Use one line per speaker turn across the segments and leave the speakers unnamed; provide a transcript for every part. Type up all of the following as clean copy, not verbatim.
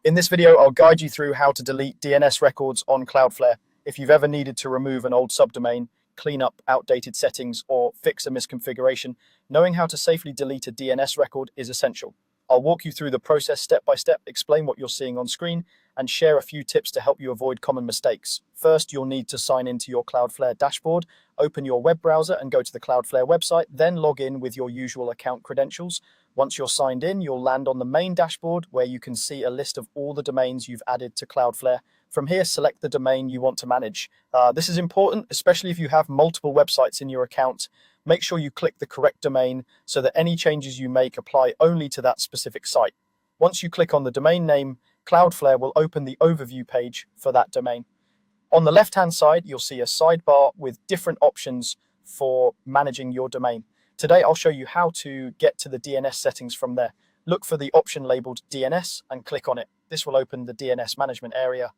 In this video, I'll guide you through how to delete DNS records on Cloudflare. If you've ever needed to remove an old subdomain, clean up outdated settings, or fix a misconfiguration, knowing how to safely delete a DNS record is essential. I'll walk you through the process step by step, explain what you're seeing on screen, and share a few tips to help you avoid common mistakes. First, you'll need to sign into your Cloudflare dashboard, open your web browser and go to the Cloudflare website, then log in with your usual account credentials. Once you're signed in, you'll land on the main dashboard where you can see a list of all the domains you've added to Cloudflare. From here, select the domain you want to manage. This is important, especially if you have multiple websites in your account. Make sure you click the correct domain so that any changes you make apply only to that specific site. Once you click on the domain name, Cloudflare will open the overview page for that domain. On the left-hand side, you'll see a sidebar with different options for managing your domain. Today, I'll show you how to get to the DNS settings from there. Look for the option labeled DNS and click on it. This will open the DNS management area.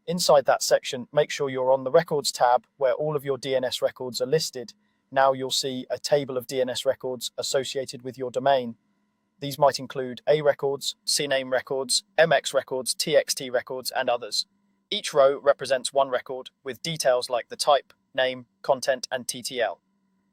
Inside that section, make sure you're on the Records tab where all of your DNS records are listed. Now you'll see a table of DNS records associated with your domain. These might include A records, CNAME records, MX records, TXT records, and others. Each row represents one record with details like the type, name, content, and TTL.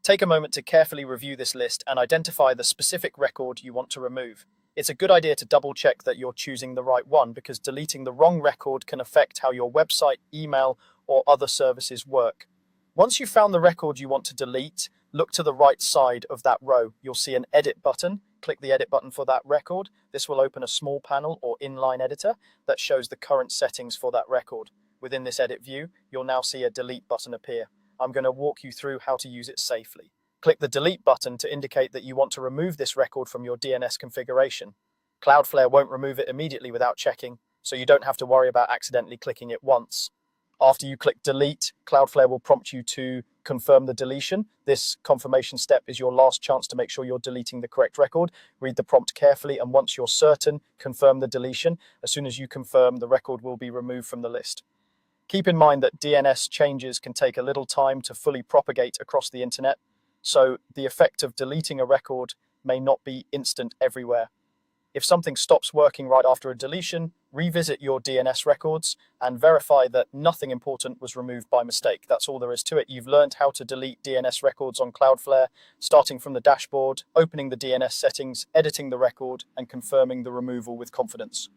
Take a moment to carefully review this list and identify the specific record you want to remove. It's a good idea to double check that you're choosing the right one because deleting the wrong record can affect how your website, email, or other services work. Once you've found the record you want to delete, look to the right side of that row. You'll see an edit button. Click the edit button for that record. This will open a small panel or inline editor that shows the current settings for that record. Within this edit view, you'll now see a delete button appear. I'm going to walk you through how to use it safely. Click the delete button to indicate that you want to remove this record from your DNS configuration. Cloudflare won't remove it immediately without checking, so you don't have to worry about accidentally clicking it once. After you click delete, Cloudflare will prompt you to confirm the deletion. This confirmation step is your last chance to make sure you're deleting the correct record. Read the prompt carefully, and once you're certain, confirm the deletion. As soon as you confirm, the record will be removed from the list. Keep in mind that DNS changes can take a little time to fully propagate across the internet, so the effect of deleting a record may not be instant everywhere. If something stops working right after a deletion, revisit your DNS records and verify that nothing important was removed by mistake. That's all there is to it. You've learned how to delete DNS records on Cloudflare, starting from the dashboard, opening the DNS settings, editing the record, and confirming the removal with confidence.